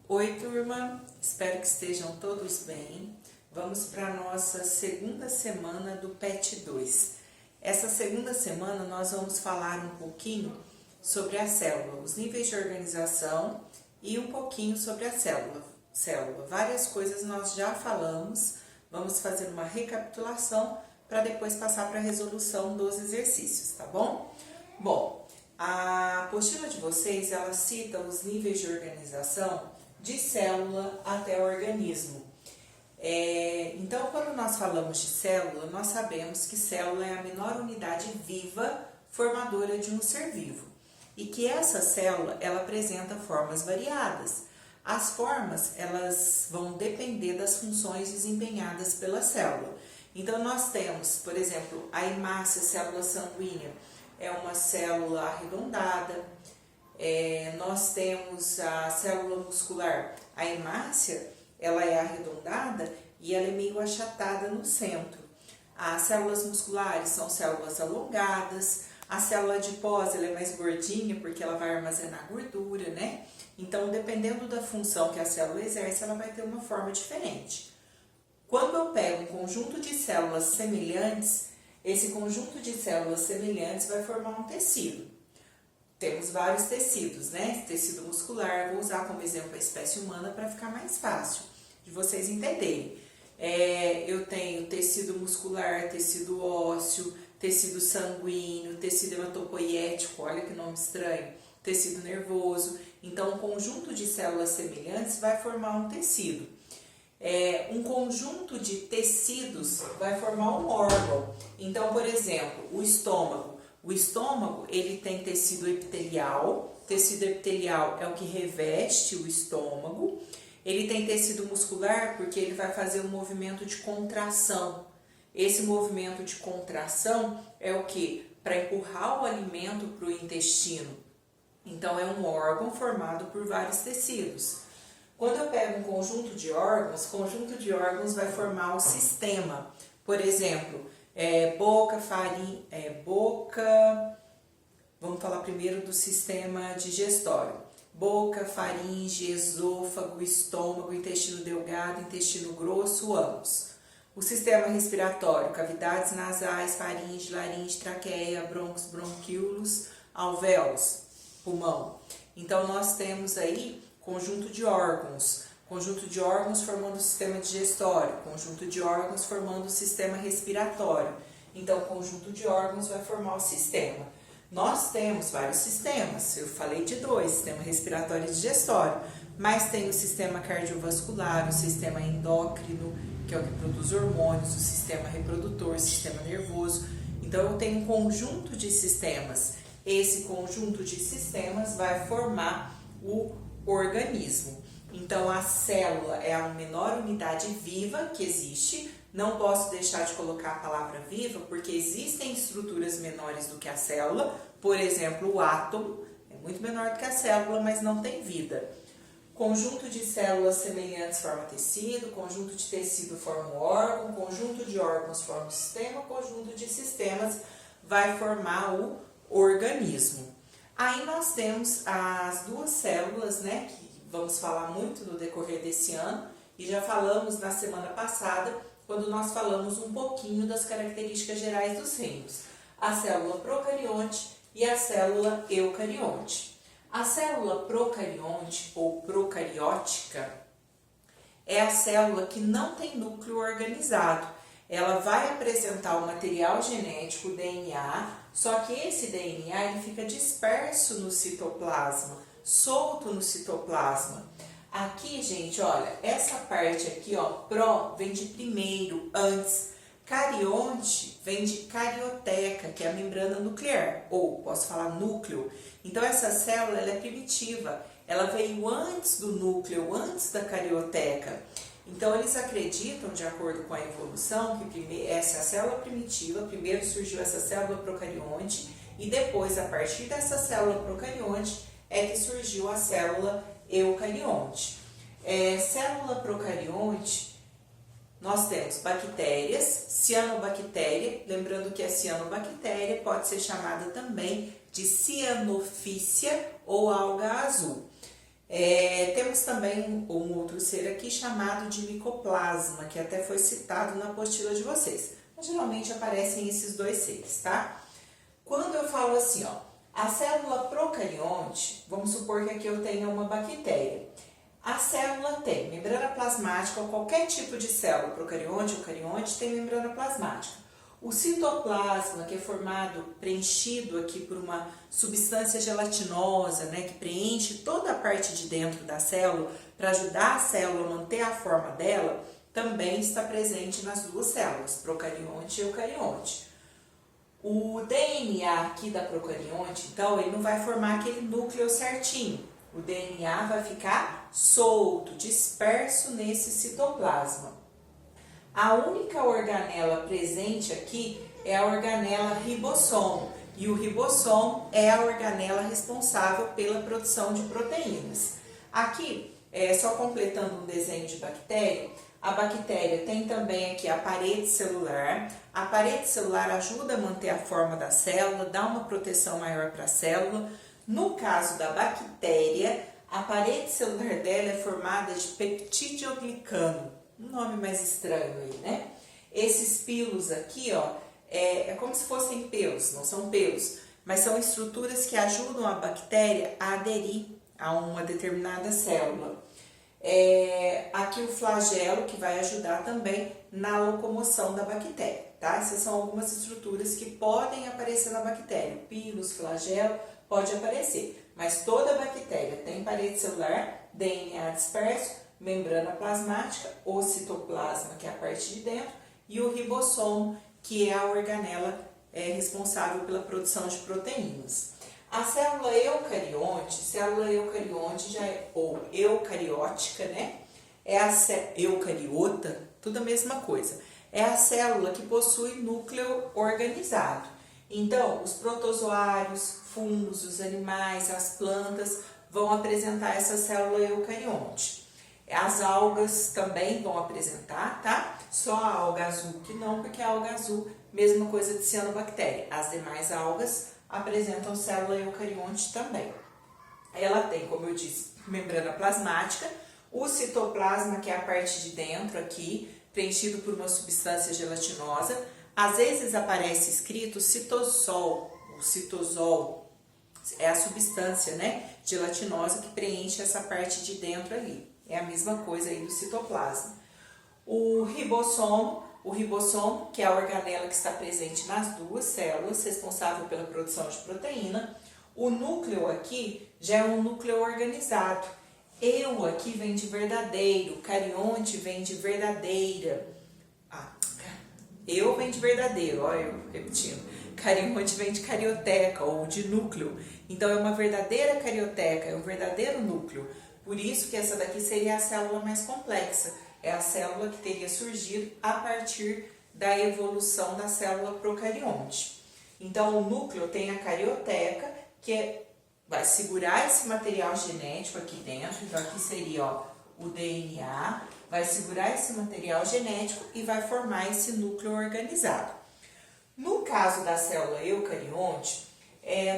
Oi, turma! Espero que estejam todos bem. Vamos para a nossa segunda semana do PET 2. Essa segunda semana nós vamos falar um pouquinho sobre a célula, os níveis de organização e um pouquinho sobre a célula. Várias coisas nós já falamos, vamos fazer uma recapitulação para depois passar para a resolução dos exercícios, tá bom? Bom, a apostila de vocês, ela cita os níveis de organização de célula até organismo. Então, quando nós falamos de célula, nós sabemos que célula é a menor unidade viva formadora de um ser vivo. E que essa célula, ela apresenta formas variadas. As formas, elas vão depender das funções desempenhadas pela célula. Então, nós temos, por exemplo, a hemácia, célula sanguínea, é uma célula arredondada. Nós temos a célula muscular, a hemácia, ela é arredondada e ela é meio achatada no centro. As células musculares são células alongadas, a célula adiposa ela é mais gordinha porque ela vai armazenar gordura, né? Então, dependendo da função que a célula exerce, ela vai ter uma forma diferente. Quando eu pego um conjunto de células semelhantes, esse conjunto de células semelhantes vai formar um tecido. Temos vários tecidos, né? Tecido muscular, vou usar como exemplo a espécie humana para ficar mais fácil de vocês entenderem. Eu tenho tecido muscular, tecido ósseo, tecido sanguíneo, tecido hematopoiético, olha que nome estranho, tecido nervoso. Então, um conjunto de células semelhantes vai formar um tecido. Um conjunto de tecidos vai formar um órgão. Então, por exemplo, o estômago. O estômago, ele tem tecido epitelial. Tecido epitelial é o que reveste o estômago. Ele tem tecido muscular porque ele vai fazer um movimento de contração. Esse movimento de contração é o que? Para empurrar o alimento para o intestino. Então, é um órgão formado por vários tecidos. Quando eu pego um conjunto de órgãos vai formar um sistema. Por exemplo, vamos falar primeiro do sistema digestório. Boca, faringe, esôfago, estômago, intestino delgado, intestino grosso, ânus. O sistema respiratório, cavidades nasais, faringe, laringe, traqueia, brônquios, bronquíolos, alvéolos, pulmão. Então, nós temos aí conjunto de órgãos formando o sistema digestório, conjunto de órgãos formando o sistema respiratório. Então, o conjunto de órgãos vai formar o sistema. Nós temos vários sistemas, eu falei de dois, sistema respiratório e digestório, mas tem o sistema cardiovascular, o sistema endócrino, que é o que produz hormônios, o sistema reprodutor, o sistema nervoso. Então, eu tenho um conjunto de sistemas. Esse conjunto de sistemas vai formar o organismo. Então, a célula é a menor unidade viva que existe. Não posso deixar de colocar a palavra viva, porque existem estruturas menores do que a célula. Por exemplo, o átomo é muito menor do que a célula, mas não tem vida. Conjunto de células semelhantes forma tecido, conjunto de tecido forma um órgão, conjunto de órgãos forma um sistema, conjunto de sistemas vai formar o organismo. Aí nós temos as duas células, né, que vamos falar muito no decorrer desse ano, e já falamos na semana passada, quando nós falamos um pouquinho das características gerais dos reinos. A célula procarionte e a célula eucarionte. A célula procarionte ou procariótica é a célula que não tem núcleo organizado. Ela vai apresentar o material genético, o DNA, só que esse DNA ele fica disperso no citoplasma, solto no citoplasma. Aqui, gente, olha, essa parte aqui, ó, pró vem de primeiro, antes. Carionte vem de carioteca, que é a membrana nuclear, ou posso falar núcleo. Então, essa célula ela é primitiva, ela veio antes do núcleo, antes da carioteca. Então, eles acreditam, de acordo com a evolução, que essa é a célula primitiva, primeiro surgiu essa célula procarionte, e depois, a partir dessa célula procarionte, é que surgiu a célula eucarionte. Célula procarionte, nós temos bactérias, cianobactéria, lembrando que a cianobactéria pode ser chamada também de cianofícia ou alga azul. temos também um outro ser aqui chamado de micoplasma, que até foi citado na apostila de vocês. Mas geralmente aparecem esses dois seres, tá? Quando eu falo assim, ó, a célula procarionte, vamos supor que aqui eu tenha uma bactéria. A célula tem membrana plasmática, ou qualquer tipo de célula, procarionte ou carionte, tem membrana plasmática. O citoplasma, que é formado, preenchido aqui por uma substância gelatinosa, né, que preenche toda a parte de dentro da célula, para ajudar a célula a manter a forma dela, também está presente nas duas células, procarionte e eucarionte. O DNA aqui da procarionte, então, ele não vai formar aquele núcleo certinho. O DNA vai ficar solto, disperso nesse citoplasma. A única organela presente aqui é a organela ribossomo. E o ribossomo é a organela responsável pela produção de proteínas. Aqui, só completando um desenho de bactéria, a bactéria tem também aqui a parede celular. A parede celular ajuda a manter a forma da célula, dá uma proteção maior para a célula. No caso da bactéria, a parede celular dela é formada de peptidoglicano, um nome mais estranho aí, né? Esses pilos aqui, ó, é como se fossem pelos, não são pelos, mas são estruturas que ajudam a bactéria a aderir a uma determinada célula. Aqui o flagelo, que vai ajudar também na locomoção da bactéria, tá? Essas são algumas estruturas que podem aparecer na bactéria. Pilos, flagelo, pode aparecer, mas toda bactéria tem parede celular, DNA disperso, membrana plasmática, o citoplasma, que é a parte de dentro, e o ribossomo, que é a organela responsável pela produção de proteínas. A célula eucarionte já é, ou eucariótica, né? É a eucariota, tudo a mesma coisa. É a célula que possui núcleo organizado. Então, os protozoários, fungos, os animais, as plantas vão apresentar essa célula eucarionte. As algas também vão apresentar, tá? Só a alga azul que não, porque a alga azul, mesma coisa de cianobactéria. As demais algas apresentam célula eucarionte também. Ela tem, como eu disse, membrana plasmática, o citoplasma, que é a parte de dentro aqui, preenchido por uma substância gelatinosa. Às vezes aparece escrito citosol. O citosol é a substância, né, gelatinosa que preenche essa parte de dentro ali. É a mesma coisa aí do citoplasma. O ribossomo, que é a organela que está presente nas duas células, responsável pela produção de proteína. O núcleo aqui já é um núcleo organizado. Eu aqui vem de verdadeiro, carionte vem de verdadeira. Eu vem de verdadeiro, ó, eu repetindo. Carionte vem de carioteca ou de núcleo. Então é uma verdadeira carioteca, é um verdadeiro núcleo. Por isso que essa daqui seria a célula mais complexa. É a célula que teria surgido a partir da evolução da célula procarionte. Então o núcleo tem a carioteca, que vai segurar esse material genético aqui dentro. Então aqui seria, ó, o DNA, vai segurar esse material genético e vai formar esse núcleo organizado. No caso da célula eucarionte,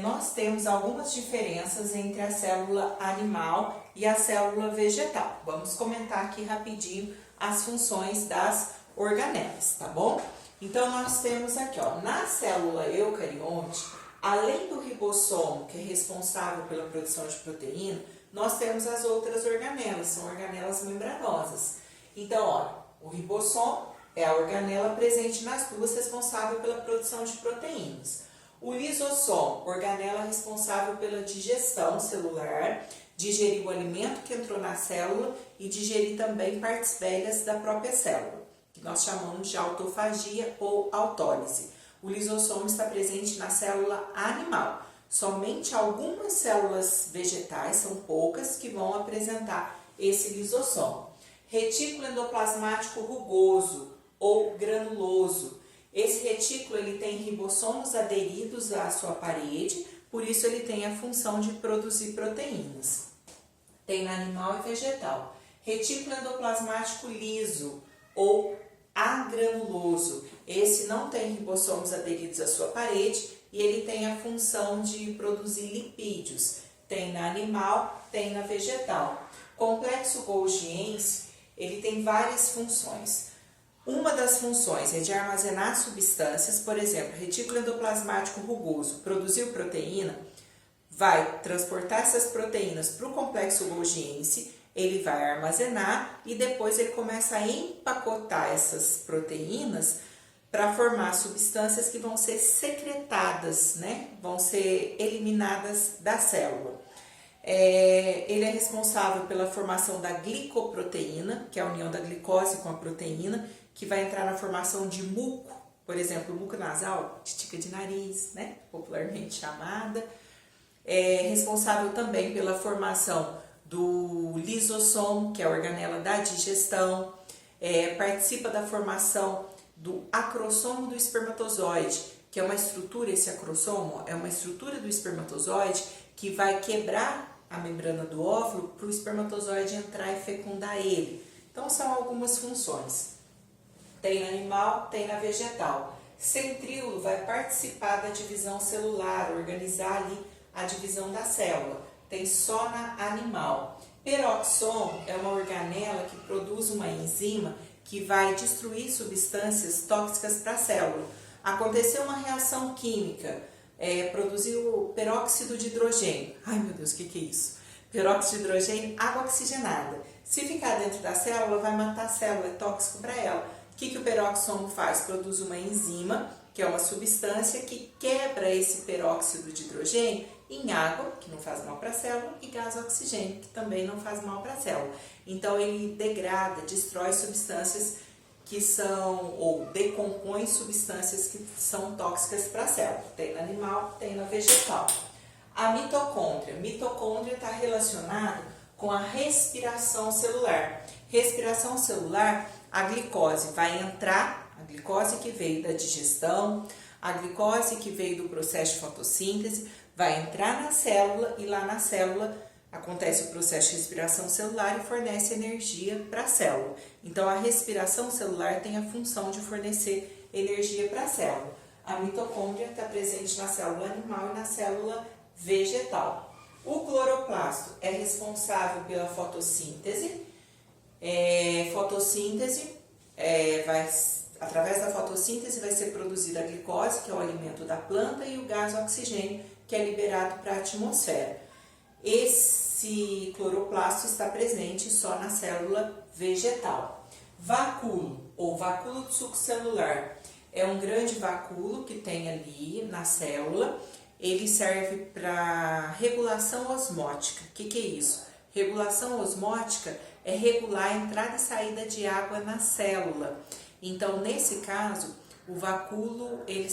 nós temos algumas diferenças entre a célula animal e a célula vegetal. Vamos comentar aqui rapidinho as funções das organelas, tá bom? Então, nós temos aqui, ó, na célula eucarionte, além do ribossomo, que é responsável pela produção de proteína, nós temos as outras organelas, são organelas membranosas. Então, olha, o ribossomo é a organela presente nas duas, responsável pela produção de proteínas. O lisossomo, organela responsável pela digestão celular, digerir o alimento que entrou na célula e digerir também partes velhas da própria célula, que nós chamamos de autofagia ou autólise. O lisossomo está presente na célula animal. Somente algumas células vegetais, são poucas, que vão apresentar esse lisossomo. Retículo endoplasmático rugoso ou granuloso. Esse retículo ele tem ribossomos aderidos à sua parede, por isso ele tem a função de produzir proteínas. Tem na animal e vegetal. Retículo endoplasmático liso ou agranuloso. Esse não tem ribossomos aderidos à sua parede e ele tem a função de produzir lipídios. tem na animal, tem na vegetal. Complexo Golgiense, ele tem várias funções. Uma das funções é de armazenar substâncias, por exemplo, retículo endoplasmático rugoso produziu proteína, vai transportar essas proteínas para o complexo Golgiense, ele vai armazenar e depois ele começa a empacotar essas proteínas para formar substâncias que vão ser secretadas, né? Vão ser eliminadas da célula. Ele é responsável pela formação da glicoproteína, que é a união da glicose com a proteína, que vai entrar na formação de muco, por exemplo, muco nasal, titica de nariz, né? Popularmente chamada. É responsável também pela formação do lisossomo, que é a organela da digestão, participa da formação do acrossomo do espermatozoide, que é uma estrutura, esse acrossomo é uma estrutura do espermatozoide que vai quebrar a membrana do óvulo para o espermatozoide entrar e fecundar ele. Então são algumas funções. Tem no animal, tem na vegetal. Centríolo vai participar da divisão celular, organizar ali a divisão da célula. Tem só na animal. Peroxomo é uma organela que produz uma enzima que vai destruir substâncias tóxicas para a célula. Aconteceu uma reação química, produziu peróxido de hidrogênio. Ai meu Deus, o que é isso? Peróxido de hidrogênio, água oxigenada. Se ficar dentro da célula, vai matar a célula, é tóxico para ela. O que o peroxomo faz? Produz uma enzima, que é uma substância que quebra esse peróxido de hidrogênio em água, que não faz mal para a célula, e gás oxigênio, que também não faz mal para a célula. Então, ele degrada, destrói substâncias que são, ou decompõe substâncias que são tóxicas para a célula. Tem no animal, tem na vegetal. A mitocôndria. Mitocôndria está relacionada com a respiração celular. Respiração celular, a glicose vai entrar, a glicose que veio da digestão, a glicose que veio do processo de fotossíntese, vai entrar na célula e lá na célula acontece o processo de respiração celular e fornece energia para a célula. Então, a respiração celular tem a função de fornecer energia para a célula. A mitocôndria está presente na célula animal e na célula vegetal. O cloroplasto é responsável pela fotossíntese. Através da fotossíntese vai ser produzida a glicose, que é o alimento da planta, e o gás oxigênio, que é liberado para a atmosfera. Esse cloroplasto está presente só na célula vegetal. Vacúolo, ou vacúolo de suco celular, é um grande vacúolo que tem ali na célula. Ele serve para regulação osmótica. O que é isso? Regulação osmótica é regular a entrada e saída de água na célula. Então, nesse caso, o vacúolo ele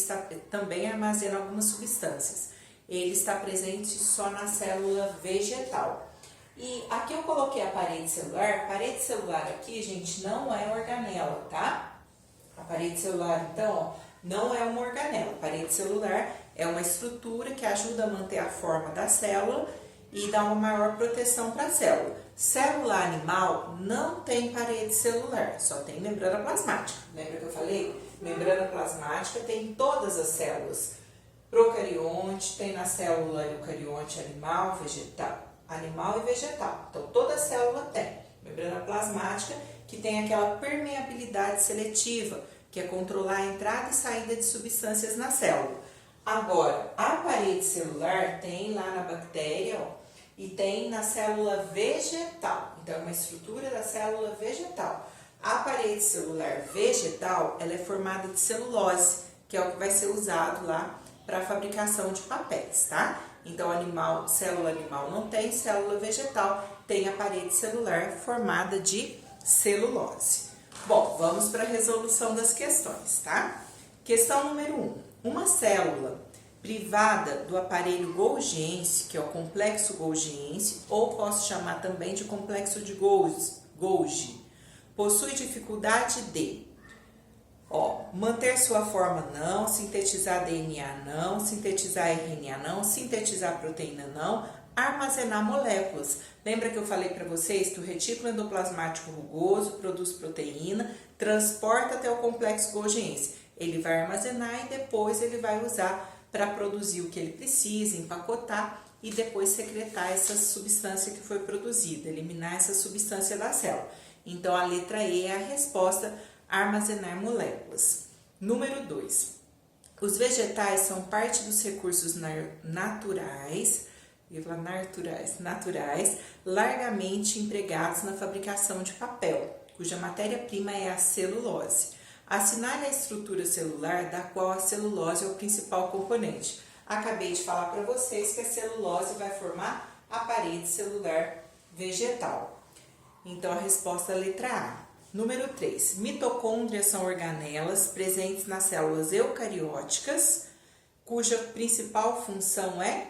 também armazena algumas substâncias. Ele está presente só na célula vegetal. E aqui eu coloquei a parede celular. Parede celular aqui, gente, não é organela, tá? A parede celular, então, ó, não é uma organela. A parede celular é uma estrutura que ajuda a manter a forma da célula e dá uma maior proteção para a célula. Célula animal não tem parede celular, só tem membrana plasmática. Lembra que eu falei? Membrana plasmática tem em todas as células. Procarionte, tem na célula eucarionte animal e vegetal. Então, toda célula tem membrana plasmática, que tem aquela permeabilidade seletiva, que é controlar a entrada e saída de substâncias na célula. Agora, a parede celular tem lá na bactéria, ó, e tem na célula vegetal. Então, é uma estrutura da célula vegetal. A parede celular vegetal, ela é formada de celulose, que é o que vai ser usado lá para a fabricação de papéis, tá? Então, célula animal não tem, célula vegetal tem a parede celular formada de celulose. Bom, vamos para a resolução das questões, tá? Questão número 1. Uma célula privada do aparelho Golgiense, que é o complexo Golgiense, ou posso chamar também de complexo de Golgi, possui dificuldade de manter sua forma não, sintetizar DNA não, sintetizar RNA não, sintetizar proteína não, armazenar moléculas. Lembra que eu falei para vocês que o retículo endoplasmático rugoso produz proteína, transporta até o complexo Golgiense. Ele vai armazenar e depois ele vai usar para produzir o que ele precisa, empacotar e depois secretar essa substância que foi produzida, eliminar essa substância da célula. Então, a letra E é a resposta, armazenar moléculas. Número 2. Os vegetais são parte dos recursos naturais, largamente empregados na fabricação de papel, cuja matéria-prima é a celulose. Assinale a estrutura celular da qual a celulose é o principal componente. Acabei de falar para vocês que a celulose vai formar a parede celular vegetal. Então, a resposta é a letra A. Número 3. Mitocôndrias são organelas presentes nas células eucarióticas, cuja principal função é...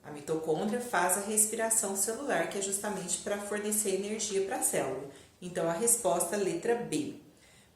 A mitocôndria faz a respiração celular, que é justamente para fornecer energia para a célula. Então, a resposta é a letra B.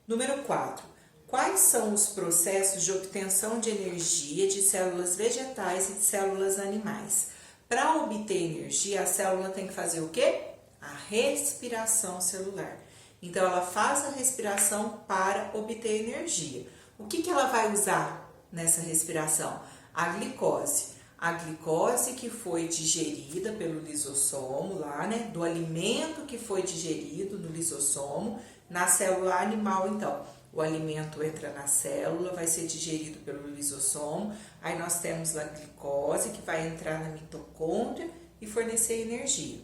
Número 4. Quais são os processos de obtenção de energia de células vegetais e de células animais? Para obter energia, a célula tem que fazer o quê? A respiração celular. Então, ela faz a respiração para obter energia. O que ela vai usar nessa respiração? A glicose. A glicose que foi digerida pelo lisossomo lá, né? Do alimento que foi digerido no lisossomo, na célula animal, então. O alimento entra na célula, vai ser digerido pelo lisossomo. Aí nós temos a glicose que vai entrar na mitocôndria e fornecer energia.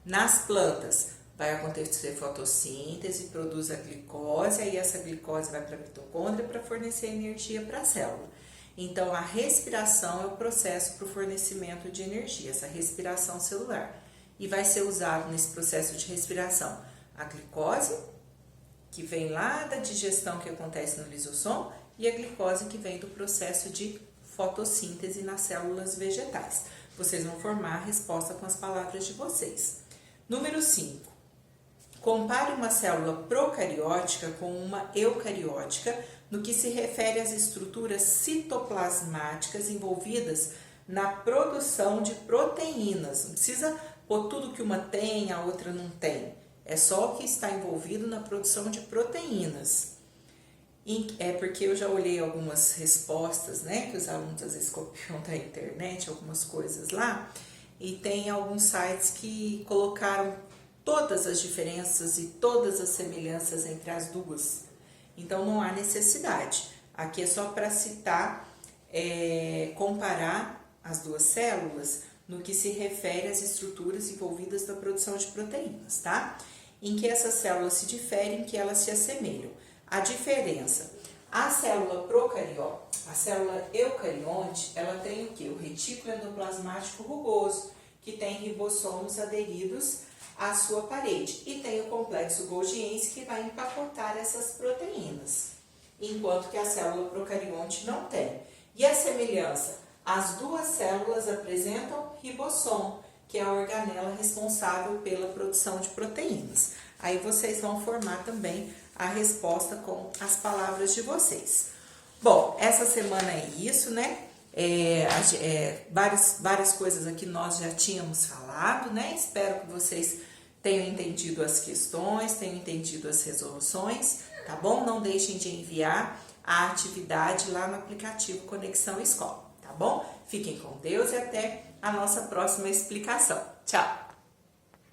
Nas plantas, vai acontecer fotossíntese, produz a glicose, aí essa glicose vai para a mitocôndria para fornecer energia para a célula. Então, a respiração é o processo para o fornecimento de energia, essa respiração celular. E vai ser usado nesse processo de respiração a glicose, que vem lá da digestão que acontece no lisossomo, e a glicose que vem do processo de fotossíntese nas células vegetais. Vocês vão formar a resposta com as palavras de vocês. Número 5. Compare uma célula procariótica com uma eucariótica no que se refere às estruturas citoplasmáticas envolvidas na produção de proteínas. Não precisa pôr tudo que uma tem, a outra não tem. É só o que está envolvido na produção de proteínas. É porque eu já olhei algumas respostas, né, que os alunos às vezes copiam da internet, algumas coisas lá, e tem alguns sites que colocaram todas as diferenças e todas as semelhanças entre as duas. Então, não há necessidade. Aqui é só para citar, comparar as duas células no que se refere às estruturas envolvidas na produção de proteínas, tá? Em que essas células se diferem, em que elas se assemelham. A diferença, a célula a célula eucarionte, ela tem o quê? O retículo endoplasmático rugoso, que tem ribossomos aderidos à sua parede, e tem o complexo Golgiense que vai empacotar essas proteínas, enquanto que a célula procarionte não tem. E a semelhança? As duas células apresentam ribossomo, que é a organela responsável pela produção de proteínas. Aí vocês vão formar também a resposta com as palavras de vocês. Bom, essa semana é isso, né? Várias coisas aqui nós já tínhamos falado, né? Espero que vocês tenham entendido as questões, tenham entendido as resoluções, tá bom? Não deixem de enviar a atividade lá no aplicativo Conexão Escola, tá bom? Fiquem com Deus e até a nossa próxima explicação. Tchau!